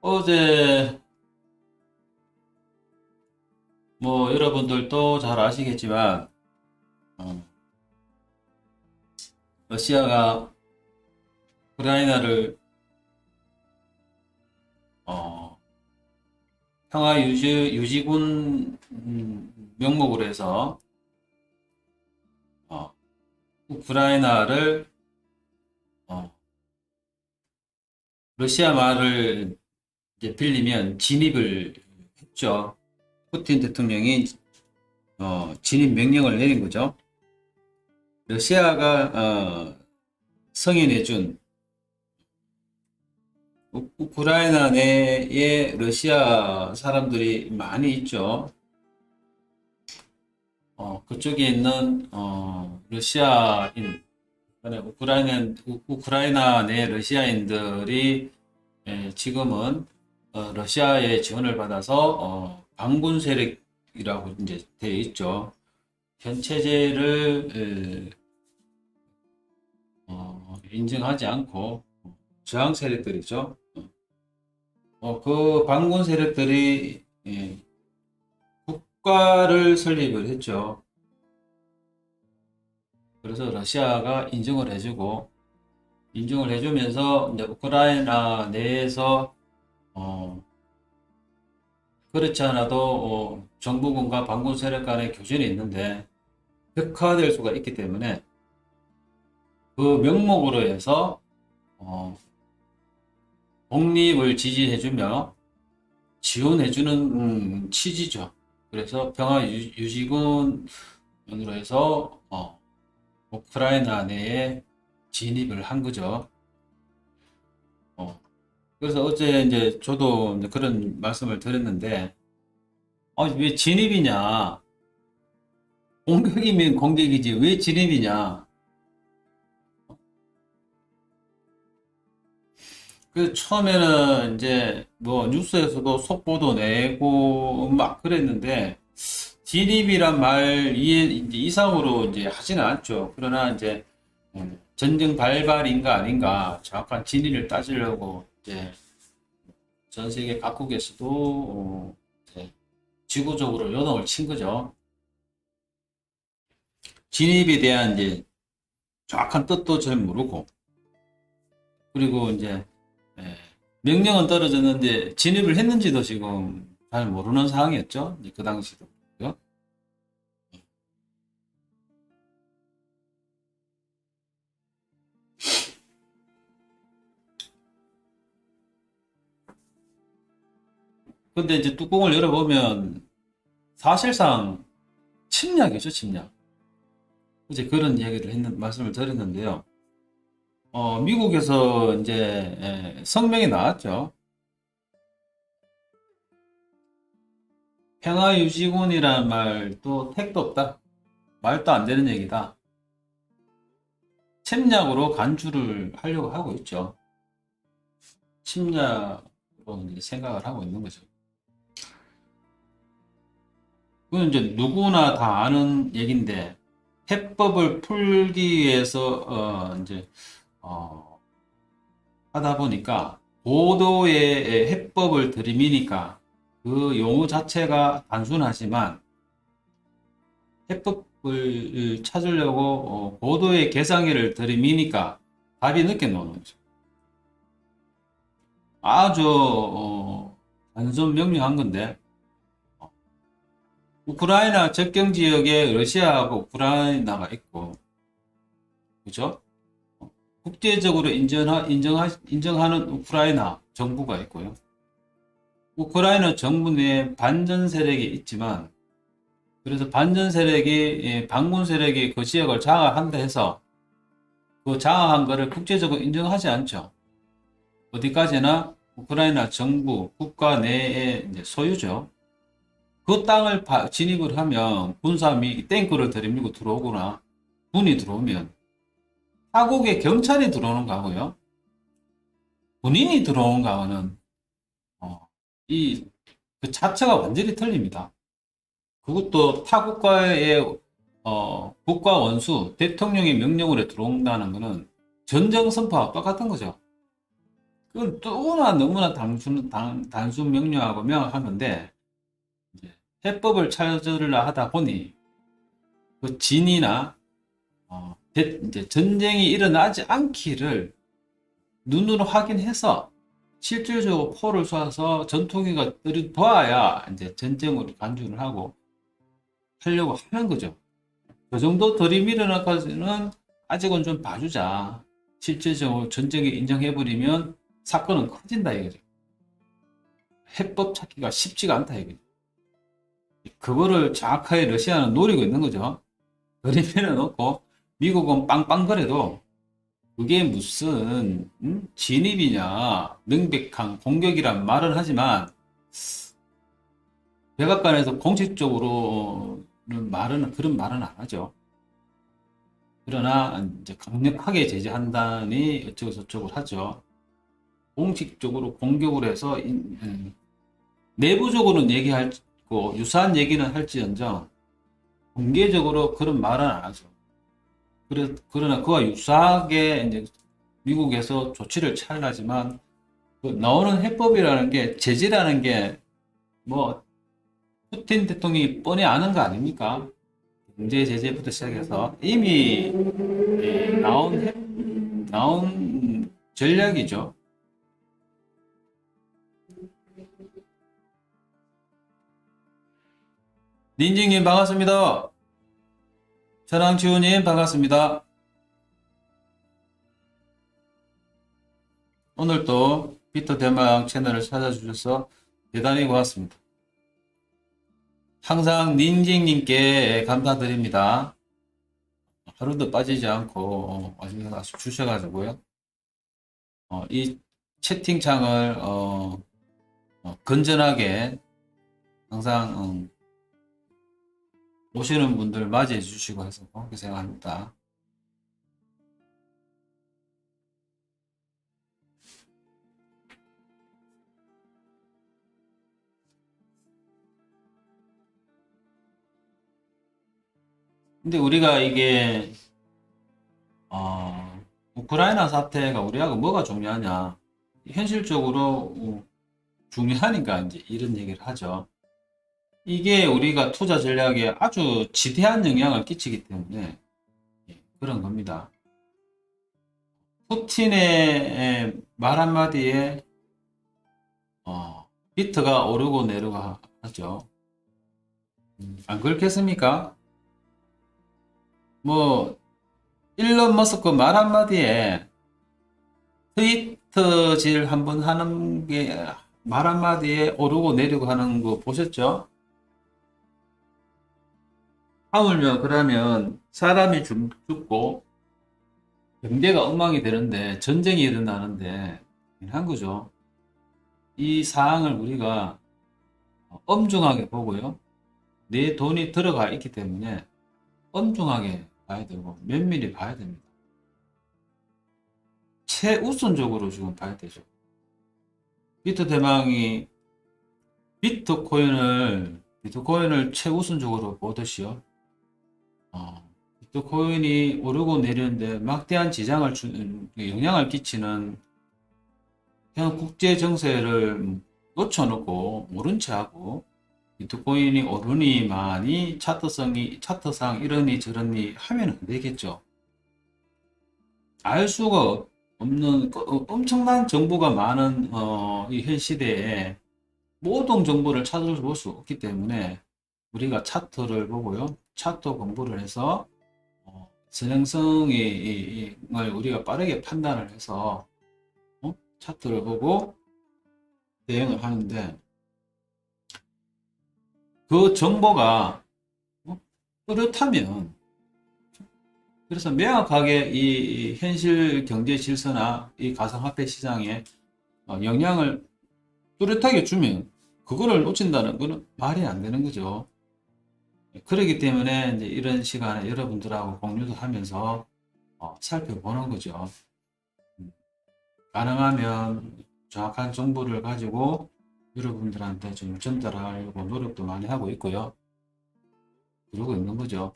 어제 뭐 여러분들도 잘 아시겠지만 어, 러시아가 우크라이나를 어, 평화 유지군 명목으로 해서 어, 우크라이나를 어, 러시아 말을 이제 빌리면 진입을 했죠. 푸틴 대통령이 진입 명령을 내린 거죠. 러시아가 승인해준 우크라이나 내에 러시아 사람들이 많이 있죠. 그쪽에 있는 러시아인, 우크라이나 내 러시아인들이 지금은 러시아의 지원을 받아서 반군 세력이라고 이제 되어 있죠. 현 체제를 인정하지 않고 저항 세력들이죠. 그 반군 세력들이 국가를 설립을 했죠. 그래서 러시아가 인정을 해주면서 이제 우크라이나 내에서 그렇지 않아도 정부군과 반군 세력 간의 교전이 있는데 벽화될 수가 있기 때문에 그 명목으로 해서 독립을 지지해주며 지원해주는 취지죠. 그래서 평화유지군으로 해서 우크라이나 내에 진입을 한 거죠. 그래서 어제 이제 저도 이제 그런 말씀을 드렸는데, 왜 진입이냐? 공격이면 공격이지, 왜 진입이냐? 그 처음에는 이제 뭐 뉴스에서도 속보도 내고 막 그랬는데, 진입이란 말 이제 이상으로 이제 하지는 않죠. 그러나 이제 전쟁 발발인가 아닌가 정확한 진위를 따지려고 이제 전 세계 각국에서도 이제 지구적으로 요동을 친 거죠. 진입에 대한 이제 정확한 뜻도 잘 모르고, 그리고 이제 예, 명령은 떨어졌는데 진입을 했는지도 지금 잘 모르는 상황이었죠. 이제 그 당시도. 그죠? 근데 이제 뚜껑을 열어보면 사실상 침략이죠, 침략. 이제 그런 이야기를 말씀을 드렸는데요. 미국에서 이제 성명이 나왔죠. 평화유지군이라는 말도 택도 없다. 말도 안 되는 얘기다. 침략으로 간주를 하려고 하고 있죠. 침략으로 이제 생각을 하고 있는 거죠. 그건 이제 누구나 다 아는 얘기인데, 해법을 풀기 위해서 이제 하다 보니까 보도의 해법을 들이미니까 그 용어 자체가 단순하지만 해법을 찾으려고 보도의 개상의를 들이미니까 답이 늦게 나오는 거죠. 아주 단순 명료한 건데, 우크라이나 접경 지역에 러시아하고 우크라이나가 있고, 그죠? 국제적으로 인정하는 우크라이나 정부가 있고요. 우크라이나 정부 내에 반전 세력이 있지만, 그래서 반전 세력이, 반군 세력이 그 지역을 장악한다 해서 그 장악한 거를 국제적으로 인정하지 않죠. 어디까지나 우크라이나 정부, 국가 내의 이제 소유죠. 그 땅을 진입을 하면 군함이 탱크를 들이밀고 들어오거나 군이 들어오면 타국에 경찰이 들어오는 거하고요. 군인이 들어오는 거하고는 그 자체가 완전히 틀립니다. 그것도 타국가의 국가 원수, 대통령의 명령으로 들어온다는 것은 전쟁 선포와 똑같은 거죠. 그건 너무나 단순 명료하고 명확하는데, 이제 해법을 찾으려 하다 보니, 그 진이나, 이제 전쟁이 일어나지 않기를 눈으로 확인해서, 실질적으로 포를 쏴서 전투기가 들이도와야 이제 전쟁으로 간주를 하려고 하는 거죠. 그 정도 들이밀어나까지는 아직은 좀 봐주자. 실질적으로 전쟁에 인정해버리면 사건은 커진다 이거죠. 해법 찾기가 쉽지가 않다 이거죠. 그거를 정확하게 러시아는 노리고 있는 거죠. 들이밀어놓고 미국은 빵빵거려도 그게 무슨 진입이냐 명백한 공격이란 말은 하지만 백악관에서 공식적으로 그런 말은 안 하죠. 그러나 이제 강력하게 제재한다니 어쩌고 저쩌고 하죠. 공식적으로 공격을 해서 내부적으로는 얘기하고 유사한 얘기는 할지언정 공개적으로 그런 말은 안 하죠. 그러나 그와 유사하게 이제 미국에서 조치를 취하려지만 그 나오는 해법이라는 게 제재라는 게 뭐 푸틴 대통령이 뻔히 아는 거 아닙니까? 경제 제재부터 시작해서 이미 나온 전략이죠. 닌징님 반갑습니다. 천황지호님 반갑습니다. 오늘도 비터 대망 채널을 찾아주셔서 대단히 고맙습니다. 항상 닌징님께 감사드립니다. 하루도 빠지지 않고 주셔가지고요. 이 채팅창을 건전하게 항상 오시는 분들 맞이해 주시고 해서 그렇게 생각합니다. 근데 우리가 이게 우크라이나 사태가 우리하고 뭐가 중요하냐? 현실적으로 중요하니까 이제 이런 얘기를 하죠. 이게 우리가 투자 전략에 아주 지대한 영향을 끼치기 때문에 그런 겁니다. 푸틴의 말 한마디에 비트가 오르고 내리고 하죠. 안 그렇겠습니까? 뭐 일론 머스크 말 한마디에 트위터질 한번 하는 게 말 한마디에 오르고 내리고 하는 거 보셨죠? 하물며 그러면 사람이 죽고 경제가 엉망이 되는데 전쟁이 일어나는데 한 거죠. 이 사항을 우리가 엄중하게 보고요. 내 돈이 들어가 있기 때문에 엄중하게 봐야 되고 면밀히 봐야 됩니다. 최우선적으로 지금 봐야 되죠. 비트 대망이 비트코인을 최우선적으로 보듯이요. 비트코인이 오르고 내리는데 막대한 영향을 끼치는 현 국제 정세를 놓쳐놓고 모른 채 하고 비트코인이 오르니만이 차트상 이러니 저러니 하면 안 되겠죠. 알 수가 없는 엄청난 정보가 많은 이 현 시대에 모든 정보를 찾아볼 수 없기 때문에 우리가 차트를 보고요. 차트 공부를 해서 선행성을 우리가 빠르게 판단을 해서 차트를 보고 대응을 하는데 그 정보가 뚜렷하면 그래서 명확하게 이 현실 경제 질서나 이 가상화폐 시장에 영향을 뚜렷하게 주면 그거를 놓친다는 거는 말이 안 되는 거죠. 그렇기 때문에 이제 이런 시간에 여러분들하고 공유도 하면서 살펴보는 거죠. 가능하면 정확한 정보를 가지고 여러분들한테 좀 전달하려고 노력도 많이 하고 있고요. 그러고 있는 거죠.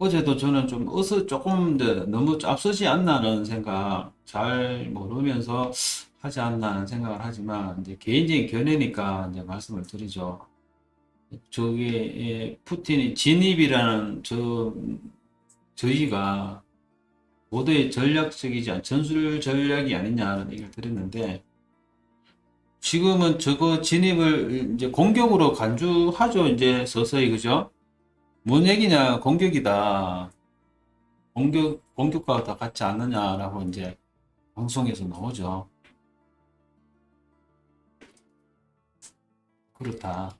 어제도 저는 좀 조금 너무 앞서지 않나는 생각 잘 모르면서 하지 않나는 생각을 하지만 이제 개인적인 견해니까 이제 말씀을 드리죠. 저게 푸틴이 진입이라는 저희가 고도의 전략적이지 전술 전략이 아니냐는 얘기를 드렸는데 지금은 저거 진입을 이제 공격으로 간주하죠. 이제 서서히 그죠? 뭔 얘기냐? 공격이다. 공격과 다 같지 않느냐라고 이제 방송에서 나오죠. 그렇다.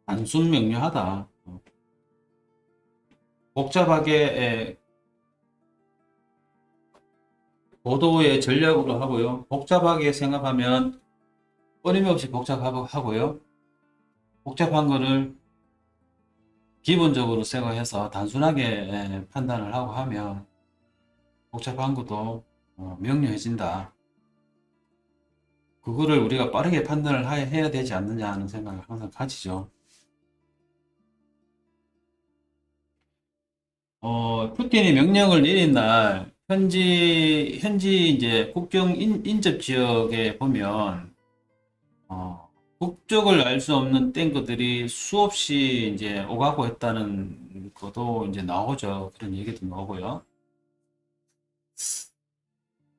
단순 명료하다. 복잡하게 고도의 전략으로 하고요. 복잡하게 생각하면 어림없이 복잡하고요. 복잡한 거를 기본적으로 생각해서 단순하게 판단을 하고 하면 복잡한 것도 명료해진다. 그거를 우리가 빠르게 판단을 해야 되지 않느냐 하는 생각을 항상 가지죠. 푸틴이 명령을 내린 날 현지 이제 국경 인접 지역에 보면 국적을 알 수 없는 탱크들이 수없이 이제 오가고 했다는 것도 이제 나오죠. 그런 얘기도 나오고요.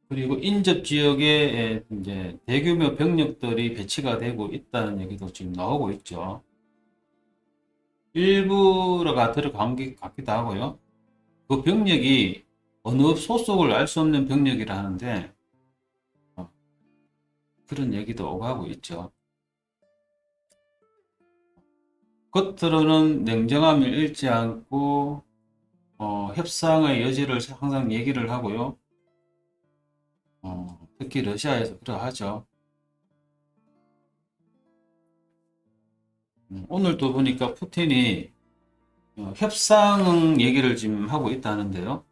그리고 인접 지역에 이제 대규모 병력들이 배치가 되고 있다는 얘기도 지금 나오고 있죠. 일부가 들어간 것 같기도 하고요. 그 병력이 어느 소속을 알 수 없는 병력이라 하는데 그런 얘기도 오가고 있죠. 겉으로는 냉정함을 잃지 않고 협상의 여지를 항상 얘기를 하고요. 특히 러시아에서 그러하죠. 오늘도 보니까 푸틴이 협상 얘기를 지금 하고 있다는데요.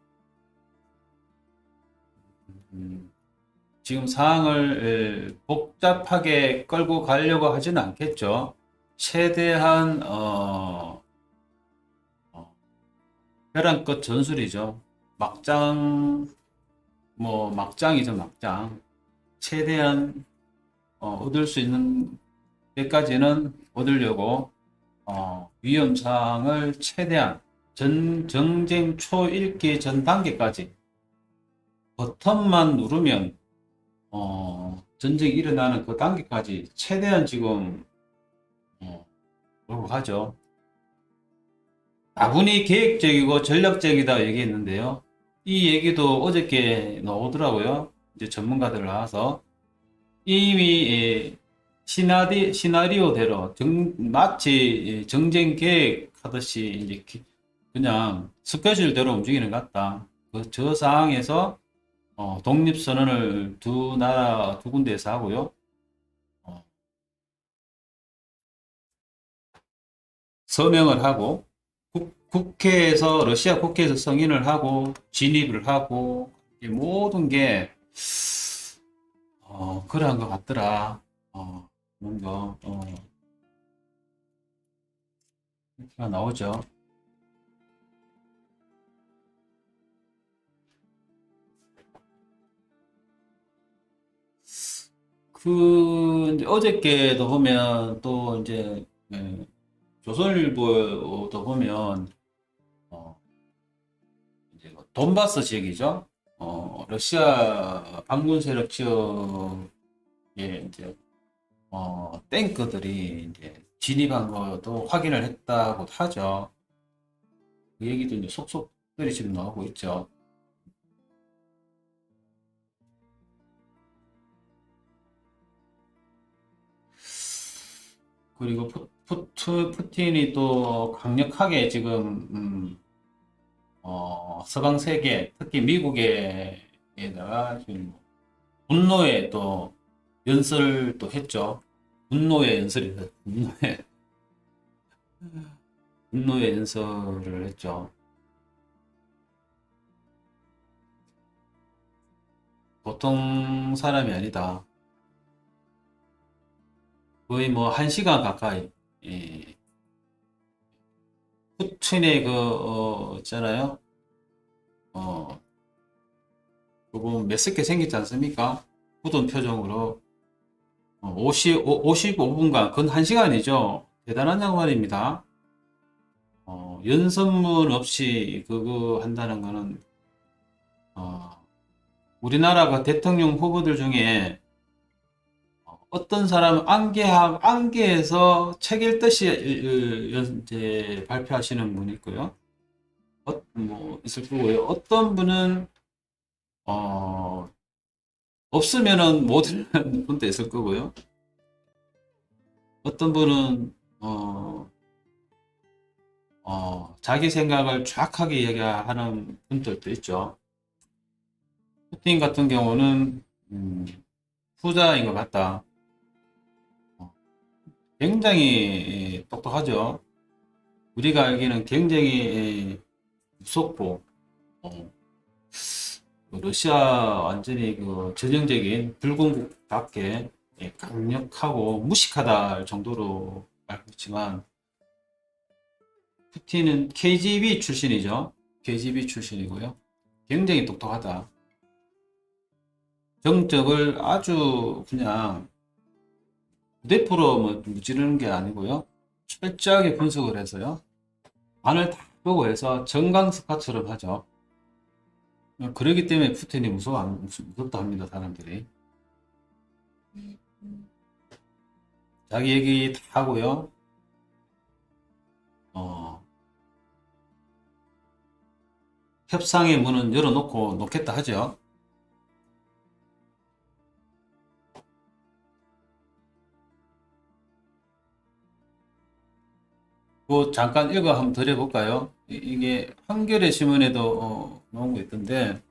지금 상황을 복잡하게 끌고 가려고 하지는 않겠죠. 최대한 벼랑끝 전술이죠. 막장이죠, 막장. 최대한 얻을 수 있는 데까지는 얻으려고 위험상을 최대한 정쟁 초 1기 전 단계까지 버튼만 누르면 전쟁이 일어나는 그 단계까지 최대한 지금 몰고 가죠. 다분히 계획적이고 전략적이다 얘기했는데요. 이 얘기도 어저께 나오더라고요. 이제 전문가들 나와서 이미 시나리오대로 마치 정쟁 계획하듯이 이제 그냥 스케줄대로 움직이는 것 같다. 저 상황에서 독립선언을 두 나라 두 군데에서 하고요. 서명을 하고 국회에서 러시아 국회에서 승인을 하고 진입을 하고 이 모든 게 그러한 것 같더라. 뭔가 이렇게 나오죠. 이제 어저께도 보면 또 이제 조선일보도 보면 이제 뭐 돈바스 지역이죠. 러시아 반군 세력 지역에 이제 탱크들이 이제 진입한 것도 확인을 했다고 하죠. 그 얘기도 이제 속속들이 지금 나오고 있죠. 그리고 푸틴이 또 강력하게 지금 서방 세계, 특히 미국에다가 지금 분노의 또 연설도 했죠. 분노의 연설이다. 분노의 연설을 했죠. 보통 사람이 아니다. 거의 뭐 1시간 가까이 예, 푸틴의 있잖아요. 어, 그분 메스게 생겼지 않습니까? 굳은 표정으로 55분간, 그건 1시간이죠. 대단한 양반입니다. 연설문 없이 그거 한다는 거는, 어, 우리나라 그 대통령 후보들 중에 어떤 사람은 안개에서 책 읽듯이 이제 발표하시는 분이 있고요. 뭐, 있을 거고요. 어떤 분은, 어, 없으면은 못 읽는 분도 있을 거고요. 어떤 분은, 자기 생각을 정확하게 얘기하는 분들도 있죠. 푸틴 같은 경우는, 후자인 것 같다. 어, 굉장히 똑똑하죠. 우리가 알기는 굉장히 무섭고, 어, 러시아 완전히 그 전형적인 불공국답게 강력하고 무식하다 정도로 알고 있지만, 푸틴은 KGB 출신이죠. KGB 출신이고요. 굉장히 똑똑하다. 정적을 아주 그냥 부대표로 뭐 무찌르는 게 아니고요. 철저하게 분석을 해서요. 안을 다 보고 해서 정강스파처럼 하죠. 그러기 때문에 푸틴이 무섭다 합니다, 사람들이. 자기 얘기 다 하고요. 어, 협상의 문은 열어놓고 놓겠다 하죠. 그 잠깐 읽어 한번 드려볼까요? 이게 한겨레 신문에도 나온 거 있던데,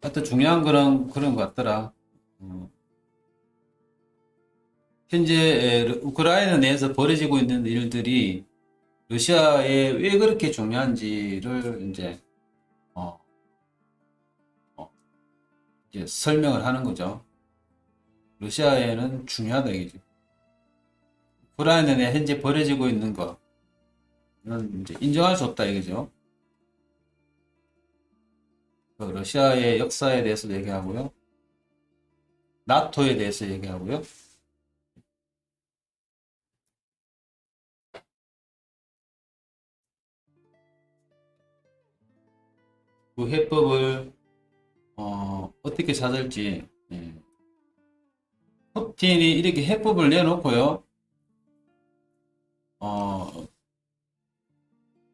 하여튼 중요한 거는 그런 것 같더라. 어, 현재 우크라이나 내에서 벌어지고 있는 일들이 러시아에 왜 그렇게 중요한지를 어, 어, 이제 설명을 하는 거죠. 러시아에는 중요하다 이거죠. 우크라이나 내에 현재 벌어지고 있는 거는 이제 인정할 수 없다 이거죠. 그 러시아의 역사에 대해서 얘기하고요. 나토에 대해서 얘기하고요. 그 해법을 어떻게 찾을지, 푸틴이 이렇게 해법을 내놓고요. 어,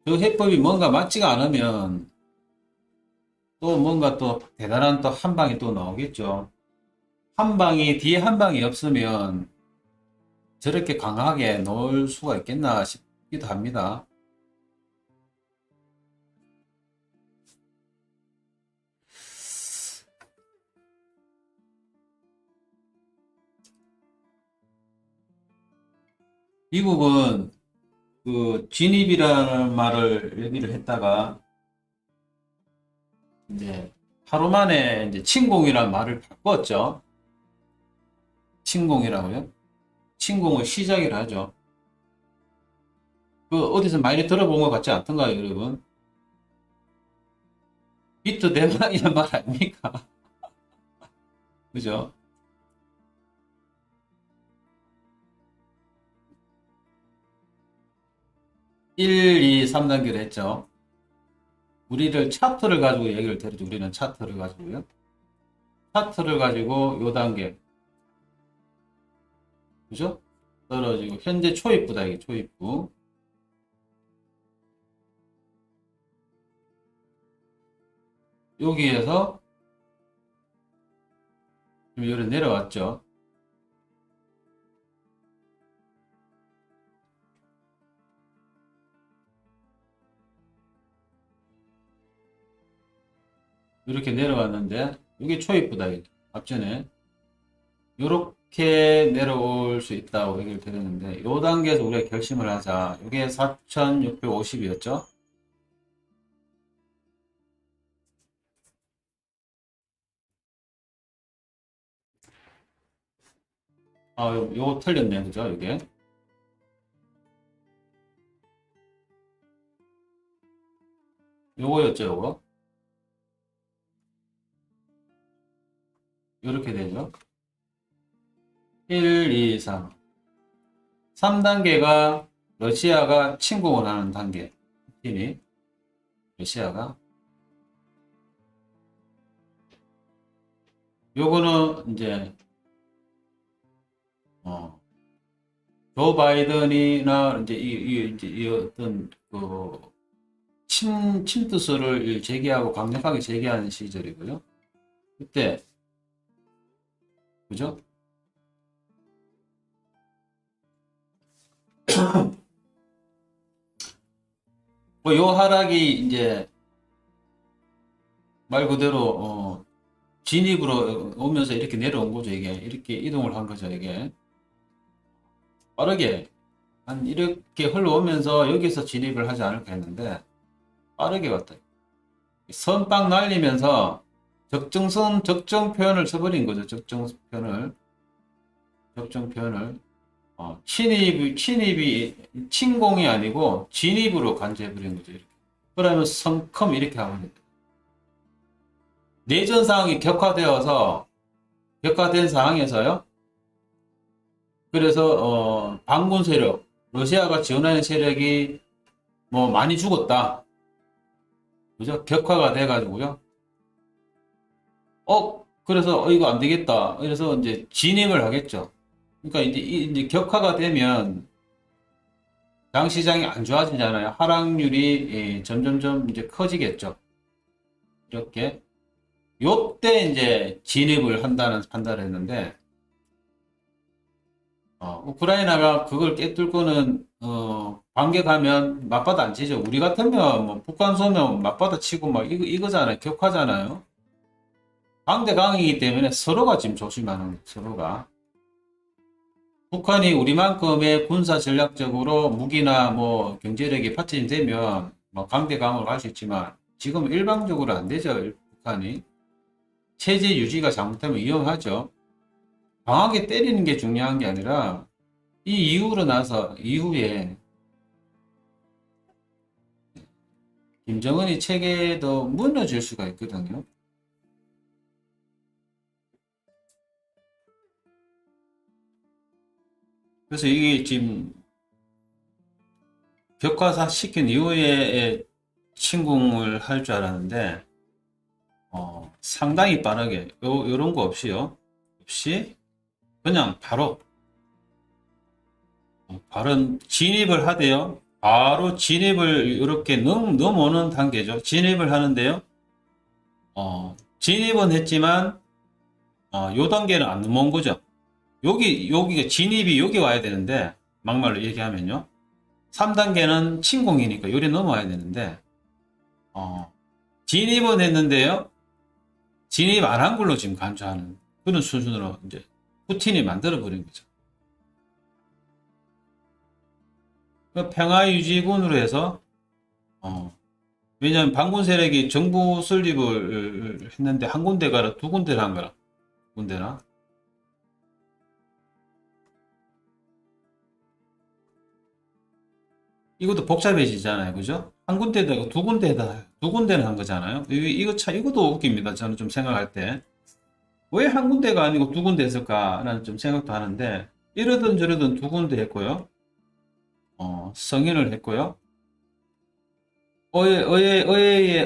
그 해법이 뭔가 맞지가 않으면 또 뭔가 또 대단한 또 한 방이 또 나오겠죠. 한 방이 뒤에 한 방이 없으면 저렇게 강하게 놓을 수가 있겠나 싶기도 합니다. 미국은 그 진입이라는 말을 얘기를 했다가 이제 하루 만에 이제 침공이라는 말을 바꿨죠. 침공이라고요. 침공을 시작이라 하죠. 그 어디서 많이 들어본 것 같지 않던가요, 여러분? 비트 대박이란 말 아닙니까? 그죠? 1, 2, 3단계를 했죠. 우리를 차트를 가지고 얘기를 드리죠. 우리는 차트를 가지고요. 차트를 가지고 요 단계. 그죠? 떨어지고 현재 초입부다 이게 초입부. 여기에서 좀 요래 내려왔죠. 이렇게 내려왔는데 이게 초입부다 이게. 앞전에 이렇게 내려올 수 있다고 얘기를 드렸는데 요 단계에서 우리가 결심을 하자. 이게 4,650이었죠. 아, 요거 틀렸네. 그죠? 이게. 요거였죠, 요거. 요렇게 되죠. 1, 2, 3. 3단계가 러시아가 침공을 하는 단계. 팀이. 러시아가. 요거는 이제, 조 바이든이나 이제 이 어떤 그 침투설을 제기하고 강력하게 제기하는 시절이고요. 그때, 그죠? 뭐 요 하락이 이제 말 그대로 진입으로 오면서 이렇게 내려온 거죠. 이게 이렇게 이동을 한 거죠. 이게 빠르게 한 이렇게 흘러오면서 여기서 진입을 하지 않을까 했는데 빠르게 왔다. 선빵 날리면서 적정 표현을 써버린 거죠. 적정 표현을 침공이 아니고 진입으로 간주해버린 거죠. 이렇게. 그러면 성큼 이렇게 하면 됩니다. 내전 상황이 격화된 상황에서요. 그래서 반군 세력, 러시아가 지원하는 세력이 뭐 많이 죽었다. 그죠? 격화가 돼가지고요. 그래서 이거 안 되겠다. 그래서 이제 진입을 하겠죠. 그러니까 이제 격화가 되면 장 시장이 안 좋아지잖아요. 하락률이 점점점 이제 커지겠죠. 이렇게 요때 이제 진입을 한다는 판단을 했는데 우크라이나가 그걸 깨뚫고는 반격하면 맞받아 안 치죠. 우리 같으면 뭐 북한 쏘면 맞받아 치고 막 이거잖아요. 격하잖아요. 강대강이기 때문에 서로가 지금 조심하는 거예요. 서로가. 북한이 우리만큼의 군사 전략적으로 무기나 뭐 경제력이 파트너되면 뭐 강대강으로 갈 수 있지만 지금 일방적으로 안 되죠. 북한이. 체제 유지가 잘못하면 위험하죠. 강하게 때리는 게 중요한 게 아니라 이 이후에 김정은이 체계도 무너질 수가 있거든요. 그래서 이게 지금 격화사 시킨 이후에 침공을 할 줄 알았는데 상당히 빠르게 요런 거 없이요. 없이 그냥 바로 진입을 하대요. 바로 진입을 이렇게 넘어오는 단계죠. 진입을 하는데요. 진입은 했지만 요 단계는 안 넘어온 거죠. 여기가 진입이 여기 와야 되는데 막말로 얘기하면요. 3단계는 침공이니까 요리 넘어와야 되는데 진입은 했는데요. 진입 안 한 걸로 지금 간주하는 그런 수준으로 이제 푸틴이 만들어 버린 거죠. 평화유지군으로 해서 왜냐하면 반군 세력이 정부 설립을 했는데 한 군데가 아니라 두 군데를 한 거라. 두 군데나. 이것도 복잡해지잖아요. 그죠? 한 군데다 두 군데는 한 거잖아요. 이것도 웃깁니다. 저는 좀 생각할 때. 왜 한 군데가 아니고 두 군데 했을까라는 좀 생각도 하는데, 이러든 저러든 두 군데 했고요. 승인을 했고요.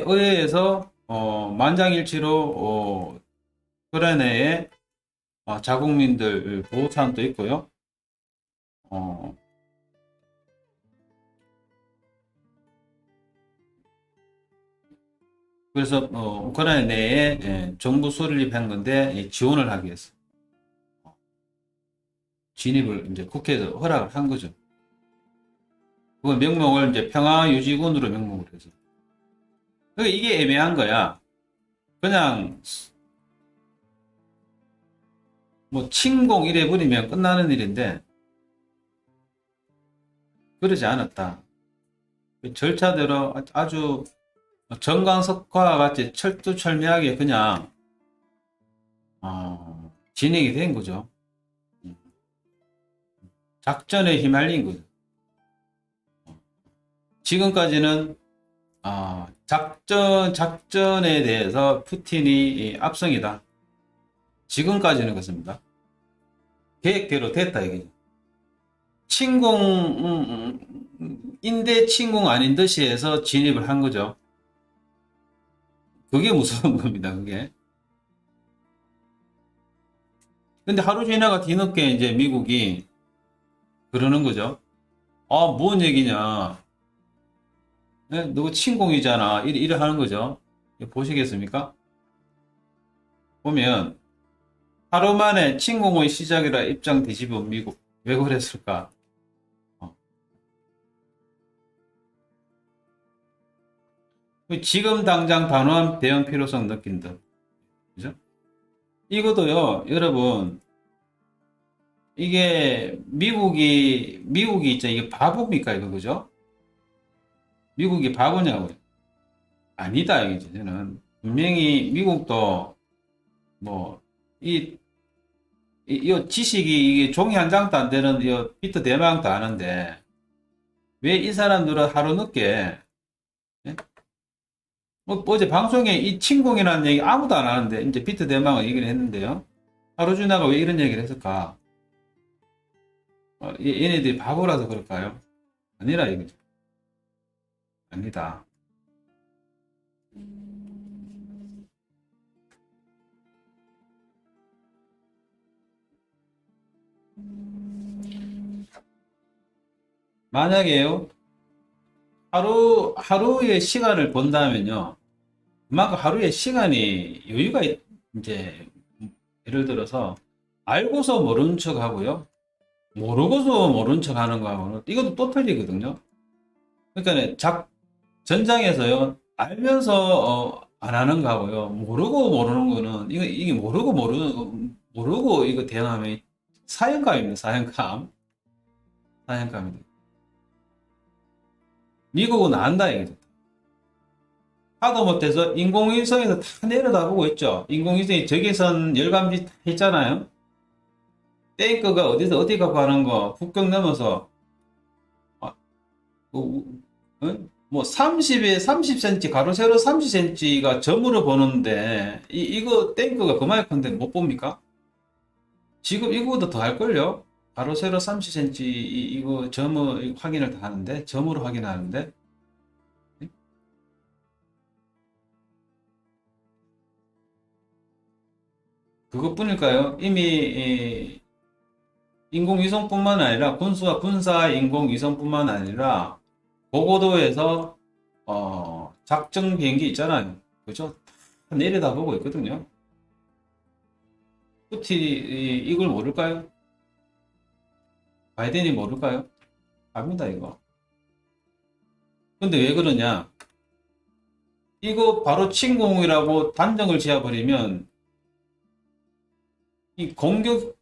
의회에서, 만장일치로, 우크라이나의 자국민들 보호 사항도 있고요. 어, 그래서 우크라이나 내에 정부 설립한 건데 지원을 하기 위해서 진입을 이제 국회에서 허락을 한 거죠. 그 명목을 이제 평화유지군으로 명목을 해서. 그러니까 이게 애매한 거야. 그냥 뭐 침공 이래 버리면 끝나는 일인데 그러지 않았다. 그 절차대로 아주 정광석화와 같이 철두철미하게 그냥 진행이 된 거죠. 작전에 휘말린 거죠. 지금까지는 작전에 대해서 푸틴이 압승이다. 지금까지는 그렇습니다. 계획대로 됐다, 이게. 인대 침공 아닌 듯이 해서 진입을 한 거죠. 그게 무서운 겁니다, 그게. 근데 하루 지나가 뒤늦게 이제 미국이 그러는 거죠. 뭔 얘기냐. 네? 누구 침공이잖아. 이래 하는 거죠. 보시겠습니까? 보면, 하루 만에 침공의 시작이라 입장 뒤집은 미국. 왜 그랬을까? 어. 지금 당장 단호한 대응 필요성 느낀다. 그죠? 이것도요, 여러분, 이게 미국이 있죠. 이게 바보입니까, 이거, 그죠? 미국이 바보냐고요? 아니다, 이거죠, 저는. 분명히 미국도, 뭐, 이 지식이, 이게 종이 한 장도 안 되는, 이 비트 대망도 아는데, 왜 이 사람들은 하루 늦게, 예? 뭐, 어제 방송에 이 침공이라는 얘기 아무도 안 하는데, 이제 비트 대망을 얘기를 했는데요. 하루 지나가 왜 이런 얘기를 했을까? 얘네들이 바보라서 그럴까요? 아니라 이거죠. 아니다. 만약에요, 하루의 시간을 본다면요, 그만큼 하루에 시간이 여유가 이제 예를 들어서 알고서 모르는 척 하고요. 모르고서 모르는 척 하는 거하고는 이것도 또 틀리거든요. 그러니까 전장에서요. 알면서 안 하는 거하고요. 모르고 모르는 거는 이게 모르고 이거 대응하면 사형감입니다. 사형감입니다. 미국은 안다 이거죠. 하도 못해서 인공위성에서 다 내려다보고 있죠. 인공위성이 적외선 열감지 다 했잖아요. 탱크가 어디서 어디 갖고 가는 거 국경 넘어서 아, 뭐 30에 30cm 가로 세로 30cm가 점으로 보는데 이거 탱크가 그만큼인데 못 봅니까? 지금 이거보다 더 할걸요? 가로 세로 30cm 이거 점을 확인을 다 하는데 점으로 확인하는데 그것뿐일까요? 이미 인공위성뿐만 아니라 군사 인공위성뿐만 아니라 고고도에서 작전 비행기 있잖아요. 그죠? 다 내려다보고 있거든요. 푸틴이 이걸 모를까요? 바이든이 모를까요? 압니다, 이거. 근데 왜 그러냐? 이거 바로 침공이라고 단정을 지어버리면 이 공격해야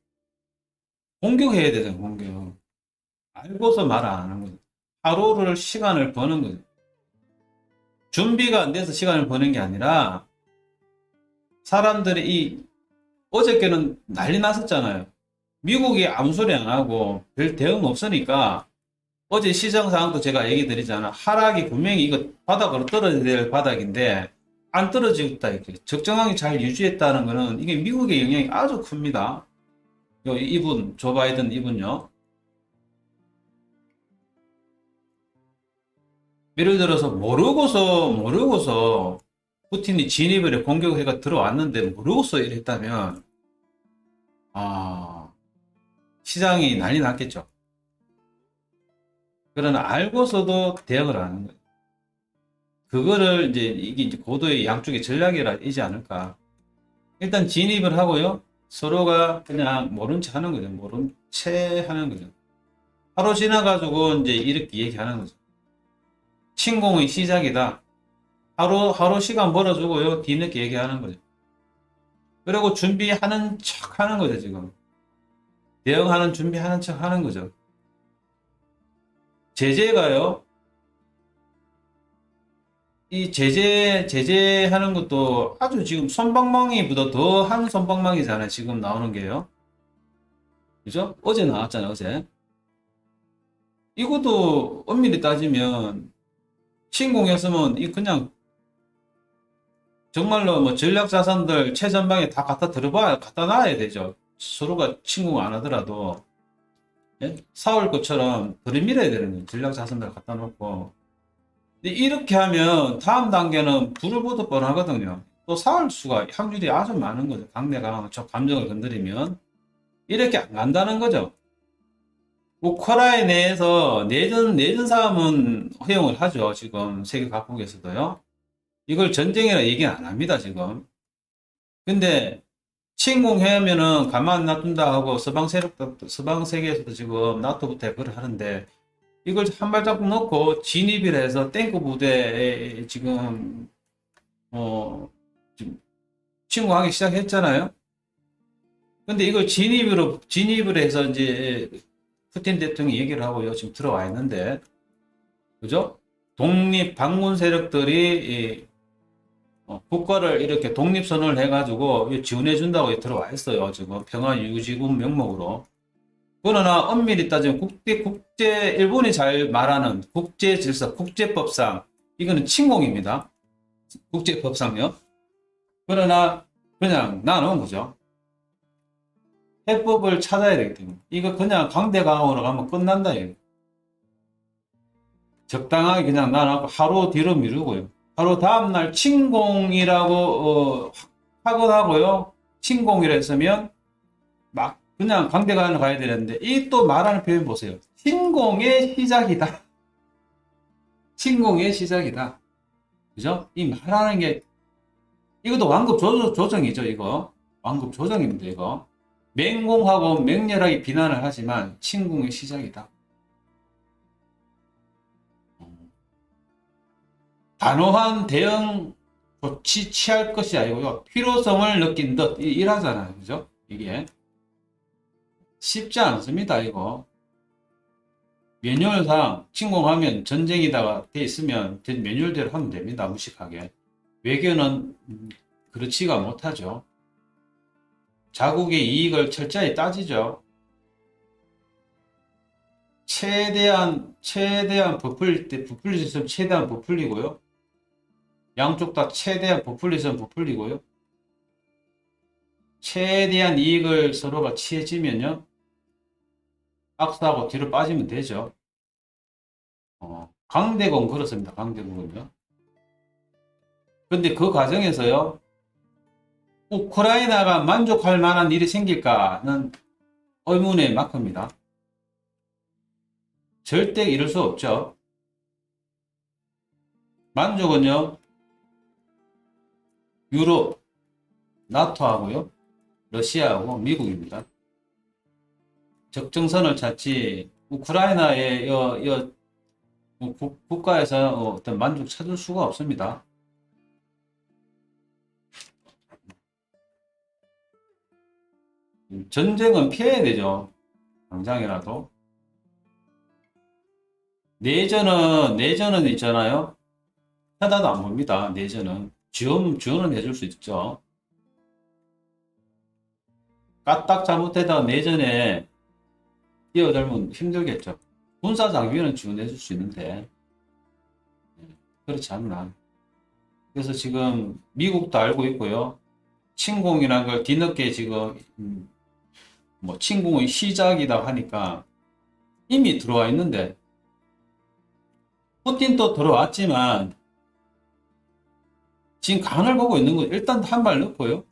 되잖아요, 공격. 알고서 말 안 하는 거죠. 하루를 시간을 버는 거죠. 준비가 안 돼서 시간을 버는 게 아니라 사람들이 어저께는 난리 났었잖아요. 미국이 아무 소리 안 하고 별 대응 없으니까 어제 시장 상황도 제가 얘기 드리잖아. 하락이 분명히 이거 바닥으로 떨어져야 될 바닥인데 안 떨어지겠다 이렇게 적정하게 잘 유지했다는 거는 이게 미국의 영향이 아주 큽니다. 이분 조 바이든 이분요. 예를 들어서 모르고서 푸틴이 진입을 해 공격해가 들어왔는데 모르고서 이랬다면 아 시장이 난리 났겠죠. 그러나 알고서도 대응을 안 하는 거예요. 그거를 이게 이제 고도의 양쪽의 전략이지 않을까. 일단 진입을 하고요. 서로가 그냥 모른 체 하는 거죠. 모른 채 하는 거죠. 하루 지나가지고 이제 이렇게 얘기하는 거죠. 침공의 시작이다. 하루 시간 벌어주고요. 뒤늦게 얘기하는 거죠. 그리고 준비하는 척 하는 거죠, 지금. 대응하는 준비하는 척 하는 거죠. 제재가요. 이 제재하는 것도 아주 지금 솜방망이보다 더 한 솜방망이잖아요. 지금 나오는 게요. 그죠? 어제 나왔잖아요, 어제. 이것도 엄밀히 따지면 침공했으면 이 그냥 정말로 뭐 전략 자산들 최전방에 다 갖다 놔야 되죠. 서로가 침공 안 하더라도. 예? 싸울 것처럼 들이밀어야 되는 거예요. 전략 자산들 갖다 놓고. 근데 이렇게 하면 다음 단계는 불을 보듯 뻔하거든요. 또 싸울 수가 확률이 아주 많은 거죠. 강대강 저 감정을 건드리면 이렇게 안 간다는 거죠. 우크라이나 내에서 내전 싸움은 허용을 하죠. 지금 세계 각국에서도요. 이걸 전쟁이라 얘기는 안 합니다. 지금. 근데 침공하면은 가만 놔둔다 하고 서방 세계에서도 지금 나토부터 그걸 하는데 이걸 한 발자국 놓고 진입을 해서 탱크 부대에 지금 지금 침공하기 시작했잖아요. 근데 이걸 진입을 해서 이제 푸틴 대통령이 얘기를 하고요. 지금 들어와 있는데, 그죠? 독립 반군 세력들이 국가를 이렇게 독립선언을 해가지고 지원해준다고 들어와 있어요. 지금 평화유지군 명목으로. 그러나 엄밀히 따지면 일본이 잘 말하는 국제 질서, 국제법상, 이거는 침공입니다. 국제법상요. 그러나 그냥 나눈 거죠. 해법을 찾아야 되기 때문에. 이거 그냥 강대강으로 가면 끝난다, 이거. 적당하게 그냥 나눠고 하루 뒤로 미루고요. 바로 다음날 침공이라고 확언하고요. 침공이라 했으면 막 그냥 강대강으로 가야 되는데 이 또 말하는 표현 보세요. 침공의 시작이다. 침공의 시작이다. 그죠? 이 말하는 게 이것도 완급 조정이죠, 이거. 완급 조정입니다, 이거. 맹공하고 맹렬하게 비난을 하지만 침공의 시작이다. 단호한 대응 조치 취할 것이 아니고요. 필요성을 느낀 듯 일하잖아요. 그죠? 이게 쉽지 않습니다. 이거 매뉴얼상 침공하면 전쟁이다가 돼 있으면 매뉴얼대로 하면 됩니다. 무식하게. 외교는 그렇지가 못하죠. 자국의 이익을 철저히 따지죠. 최대한 부풀릴 수 있으면 최대한 부풀리고요. 양쪽 다 최대한 부풀릴 수 있으면 부풀리고요. 최대한 이익을 서로가 취해지면요. 악수하고 뒤로 빠지면 되죠. 강대국은 그렇습니다. 강대국은요. 근데 그 과정에서요. 우크라이나가 만족할 만한 일이 생길까는 의문의 마크입니다. 절대 이룰 수 없죠. 만족은요. 유럽, 나토하고요. 러시아하고 미국입니다. 적정선을 찾지 우크라이나의 국가에서 어떤 만족 찾을 수가 없습니다. 전쟁은 피해야 되죠. 당장이라도. 내전은 있잖아요. 하나도 안 봅니다. 내전은. 지원은 해줄 수 있죠. 까딱 잘못되다가 내전에 뛰어들면 힘들겠죠. 군사 장비는 지원해줄 수 있는데. 그렇지 않나. 그래서 지금 미국도 알고 있고요. 침공이라는 걸 뒤늦게 지금 뭐 침공의 시작이다 하니까 이미 들어와 있는데 푸틴도 들어왔지만 지금 간을 보고 있는 거예요. 일단 한 발 넣고요.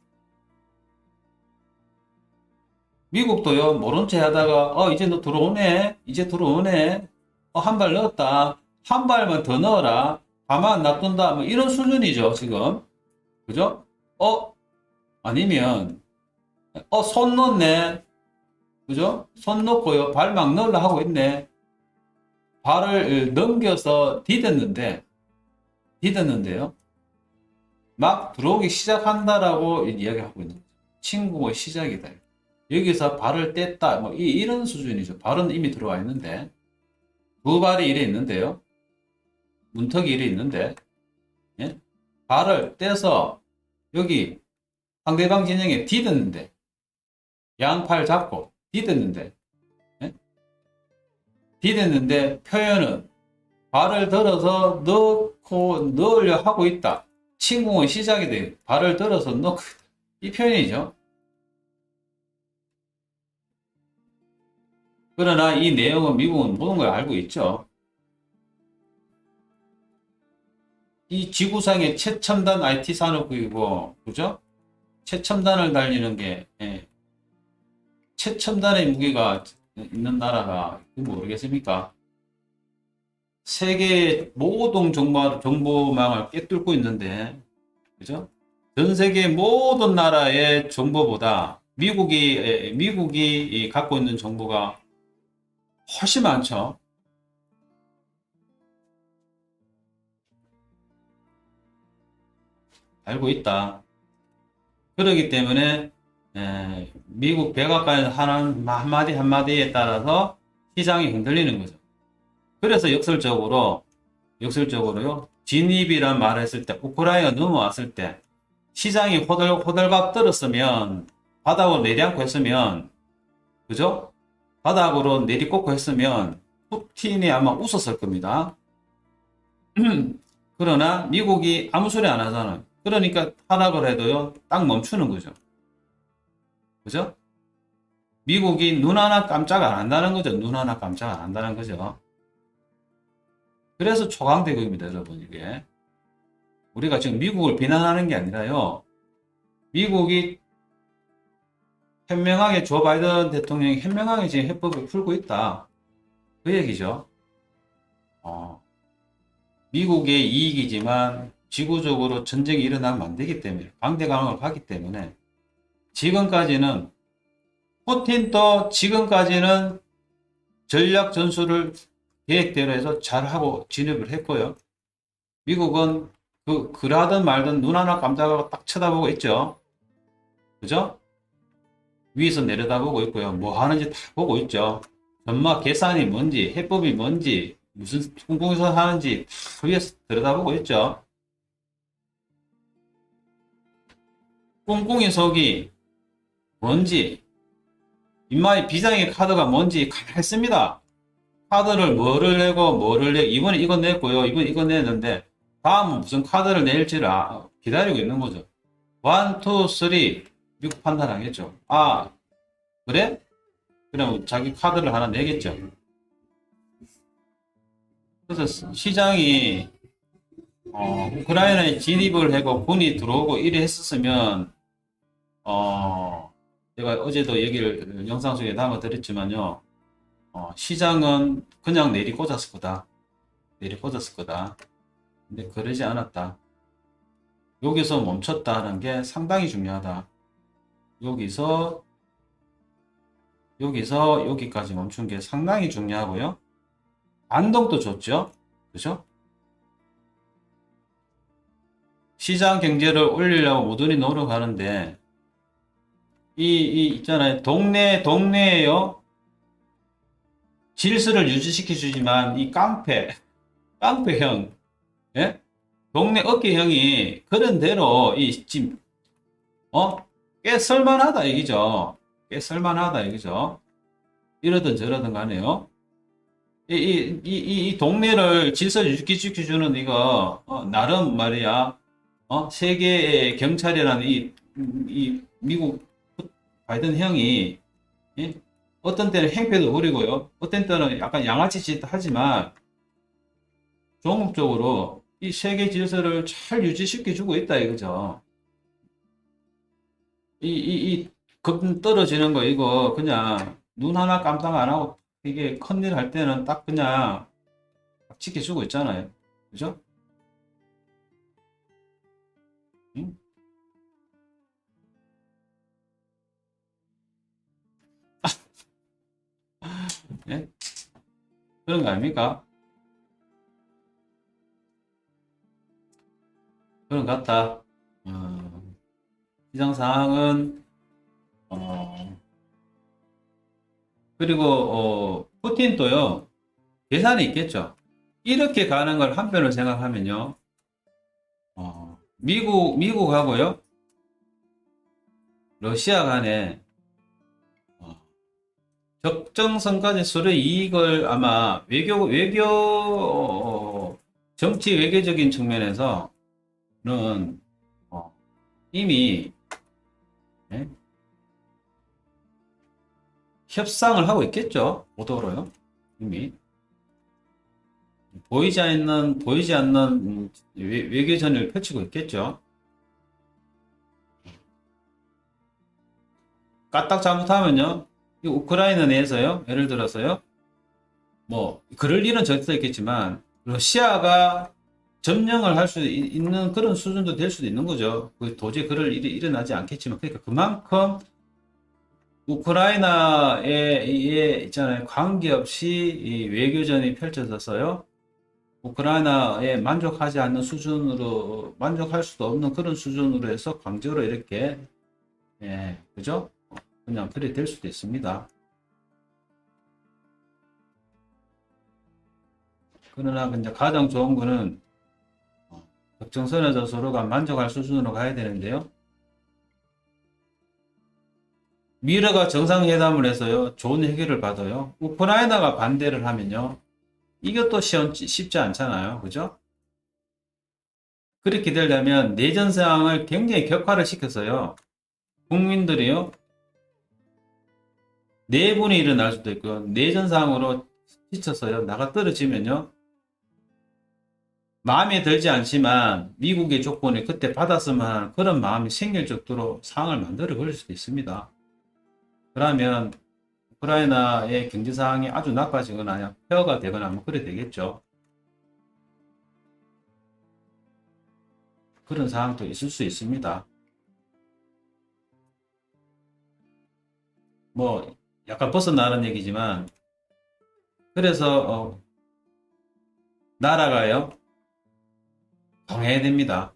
미국도요. 모른 체 하다가 이제 너 들어오네. 이제 들어오네. 한 발 넣었다. 한 발만 더 넣어라. 가만 놔둔다. 뭐 이런 수준이죠. 지금. 그죠? 아니면 손 넣네. 그죠? 손 넣고요. 발 막 넣으려 하고 있네. 발을 넘겨서 디뎠는데요. 막 들어오기 시작한다라고 이야기하고 있는 거죠. 침공의 시작이다. 여기서 발을 뗐다. 뭐 이런 수준이죠. 발은 이미 들어와 있는데 두 발이 이래 있는데요. 문턱이 이래 있는데 예? 발을 떼서 여기 상대방 진영에 디뎠는데 양팔 잡고 디뎠는데 예? 디뎠는데 표현은 발을 들어서 넣으려 하고 있다. 침공의 시작이 돼. 발을 들어서 넣고 있다. 이 표현이죠. 그러나 이 내용은 미국은 모든 걸 알고 있죠. 이 지구상의 최첨단 IT 산업국이고, 그죠? 최첨단을 달리는 게, 최첨단의 무기가 있는 나라가 모르겠습니까? 세계의 모든 정보망을 꿰뚫고 있는데, 그죠? 전 세계 모든 나라의 정보보다 미국이 갖고 있는 정보가 훨씬 많죠. 알고 있다. 그렇기 때문에 미국 백악관에서 하는 한마디 한마디에 따라서 시장이 흔들리는 거죠. 그래서 역설적으로요, 진입이란 말을 했을 때, 우크라이나가 넘어왔을 때, 시장이 호들갑 떨었으면, 바닥으로 내리앉고 했으면, 그죠? 바닥으로 내리꽂고 했으면, 푸틴이 아마 웃었을 겁니다. 그러나, 미국이 아무 소리 안 하잖아요. 그러니까 하락을 해도요, 딱 멈추는 거죠. 그죠? 미국이 눈 하나 깜짝 안 한다는 거죠. 눈 하나 깜짝 안 한다는 거죠. 그래서 초강대국입니다, 여러분, 이게. 우리가 지금 미국을 비난하는 게 아니라요. 미국이 현명하게, 조 바이든 대통령이 현명하게 지금 해법을 풀고 있다. 그 얘기죠. 미국의 이익이지만 지구적으로 전쟁이 일어나면 안 되기 때문에, 강대강을 가기 때문에, 지금까지는, 푸틴도 지금까지는 전략 전술을 계획대로 해서 잘하고 진입을 했고요. 미국은 그러든 말든 눈 하나 깜짝하고 딱 쳐다보고 있죠. 그죠? 위에서 내려다보고 있고요. 뭐 하는지 다 보고 있죠. 전막 계산이 뭔지, 해법이 뭔지, 무슨 공공에서 하는지 다 위에서 들여다보고 있죠. 꿍꿍이 속이 뭔지, 인마의 비장의 카드가 뭔지 가만히 있습니다. 카드를 뭐를 내고, 이번에 이거 냈고요. 이번에 이거 냈는데, 다음은 무슨 카드를 낼지를 기다리고 있는 거죠. 1, 2, 3, 미국 판단하겠죠. 아, 그래? 그럼 자기 카드를 하나 내겠죠. 그래서 시장이, 우크라이나에 진입을 하고 군이 들어오고 이래 했었으면, 제가 어제도 얘기를 영상 속에 담아드렸지만요. 시장은 그냥 내리꽂았을 거다. 내리꽂았을 거다. 근데 그러지 않았다. 여기서 멈췄다는 게 상당히 중요하다. 여기서 여기까지 멈춘 게 상당히 중요하고요. 반동도 줬죠. 그죠? 시장 경제를 올리려고 모두니 노력하는데, 있잖아요. 동네에요. 질서를 유지시켜주지만, 이 깡패형, 예? 동네 어깨형이 그런 대로, 지금, 꽤 쓸만하다, 얘기죠. 꽤 쓸만하다, 얘기죠. 이러든 저러든 간에요. 이 동네를 질서 유지시켜주는 이거, 나름 말이야, 세계의 경찰이라는 이 미국 바이든 형이, 예? 어떤 때는 행패도 부리고요. 어떤 때는 약간 양아치 짓 하지만, 종합적으로 이 세계 질서를 잘 유지시켜주고 있다, 이거죠. 급 떨어지는 거, 이거, 그냥, 눈 하나 깜짝 안 하고, 이게 큰일 할 때는 딱 그냥, 딱 지켜주고 있잖아요. 그죠? 응? 예? 그런 거 아닙니까? 그런 것 같다. 시장 상황은, 어, 그리고, 푸틴도요, 계산이 있겠죠. 이렇게 가는 걸 한편으로 생각하면요, 미국하고요, 러시아 간에, 적정선까지 서로 이익을 아마 정치 외교적인 측면에서는 이미 예? 협상을 하고 있겠죠. 보도로요. 이미 보이지 않는 외교 전략을 펼치고 있겠죠. 까딱 잘못하면요, 이 우크라이나 내에서요, 예를 들어서요, 뭐 그럴 일은 절대 있겠지만 러시아가 점령을 할 수 있는 그런 수준도 될 수도 있는 거죠. 도저히 그럴 일이 일어나지 않겠지만, 그러니까 그만큼 우크라이나에 있잖아요, 관계없이 이 외교전이 펼쳐져서요, 우크라이나에 만족하지 않는 수준으로, 만족할 수도 없는 그런 수준으로 해서 강제로 이렇게, 예, 그죠? 그냥 그래 될 수도 있습니다. 그러나 이제 가장 좋은 거는 적정선에서 서로가 만족할 수준으로 가야 되는데요. 미르가 정상회담을 해서요, 좋은 해결을 받아요. 우크라이나가 반대를 하면요, 이것도 쉽지 않잖아요. 그죠? 그렇게 되려면 내전 상황을 굉장히 격화를 시켜서요, 국민들이요, 내분이 일어날 수도 있고요, 내전 상황으로 지쳐서요, 나가 떨어지면요, 마음에 들지 않지만 미국의 조건을 그때 받았으면 하는 그런 마음이 생길 정도로 상황을 만들어 버릴 수도 있습니다. 그러면 우크라이나의 경제 상황이 아주 나빠지거나 폐허가 되거나 뭐 그래 되겠죠. 그런 상황도 있을 수 있습니다. 뭐 약간 벗어나는 얘기지만, 그래서 나라가요, 강해야 됩니다.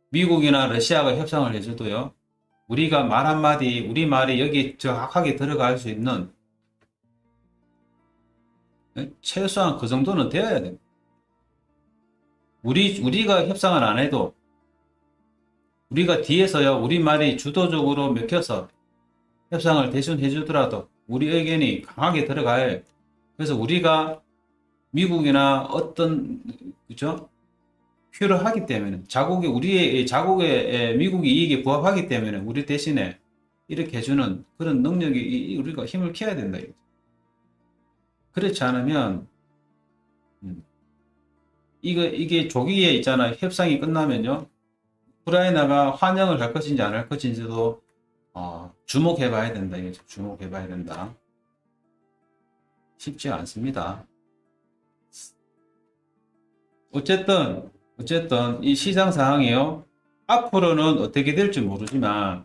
미국이나 러시아가 협상을 해줘도요, 우리가 말 한마디, 우리 말이 여기 정확하게 들어갈 수 있는, 최소한 그 정도는 되어야 됩니다. 우리가 협상을 안 해도, 우리가 뒤에서요, 우리 말이 주도적으로 먹혀서 협상을 대신 해주더라도, 우리 의견이 강하게 들어가야, 그래서 우리가 미국이나 어떤, 그죠? 필요하기 때문에, 우리의 자국의 미국의 이익에 부합하기 때문에 우리 대신에 이렇게 해주는 그런 능력이 우리가 힘을 키워야 된다. 그렇지 않으면, 이게 조기에 있잖아요. 협상이 끝나면요, 우크라이나가 환영을 할 것인지 안 할 것인지도 주목해 봐야 된다. 주목해 봐야 된다. 쉽지 않습니다. 어쨌든 이 시장 상황이요, 앞으로는 어떻게 될지 모르지만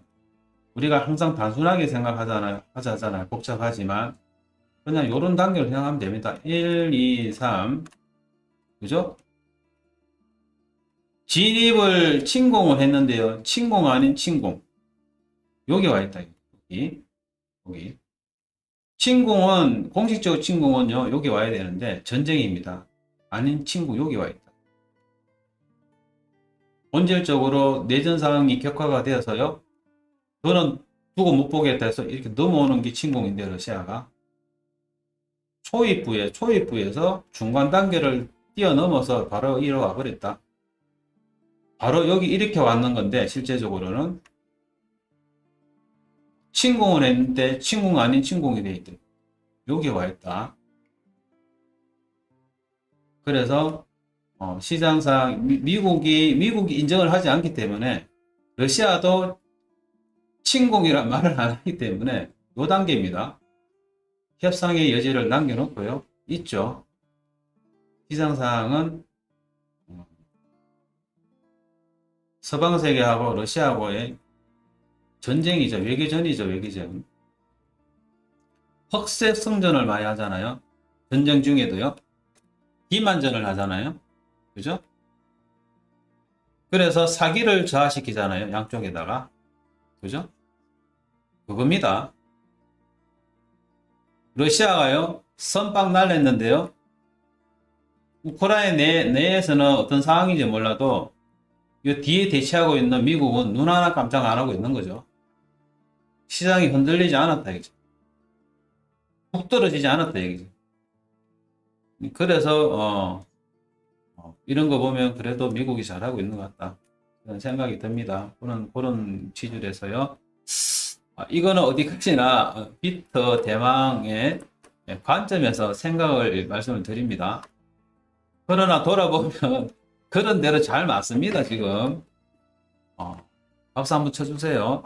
우리가 항상 단순하게 하잖아요. 복잡하지만 그냥 이런 단계로 생각하면 됩니다. 1, 2, 3, 그죠? 진입을 침공을 했는데요, 침공 아닌 침공, 여기 와 있다. 여기 침공은, 공식적 침공은요, 여기 와야 되는데 전쟁입니다. 아닌 침공, 여기 와 있다. 본질적으로 내전 상황이 격화가 되어서요, 너는 두고 못 보겠다 해서 이렇게 넘어오는 게 침공인데, 러시아가 초입부에서 중간 단계를 뛰어넘어서 바로 이리와 버렸다. 바로 여기 이렇게 왔는 건데, 실제적으로는 침공을 했는데 침공 아닌 침공이 돼 있대. 여기 와 있다. 그래서 시장상 미국이 인정을 하지 않기 때문에, 러시아도 침공이란 말을 안 하기 때문에 요 단계입니다. 협상의 여지를 남겨놓고요, 있죠. 시장상은 서방 세계하고 러시아하고의 전쟁이죠. 외교전이죠. 외교전. 흑색성전을 많이 하잖아요. 전쟁 중에도요. 기만전을 하잖아요. 그죠? 그래서 사기를 저하시키잖아요. 양쪽에다가. 그죠? 그겁니다. 러시아가요, 선빵 날렸는데요, 우크라이나 내에서는 어떤 상황인지 몰라도 이 뒤에 대치하고 있는 미국은 눈 하나 깜짝 안 하고 있는 거죠. 시장이 흔들리지 않았다, 이거죠. 훅 떨어지지 않았다, 이거죠. 그래서 이런 거 보면 그래도 미국이 잘하고 있는 것 같다. 그런 생각이 듭니다. 그런 취지에서요. 이거는 어디까지나 비트 대망의 관점에서 생각을 말씀을 드립니다. 그러나 돌아보면 그런 대로 잘 맞습니다, 지금. 박수 한번 쳐주세요.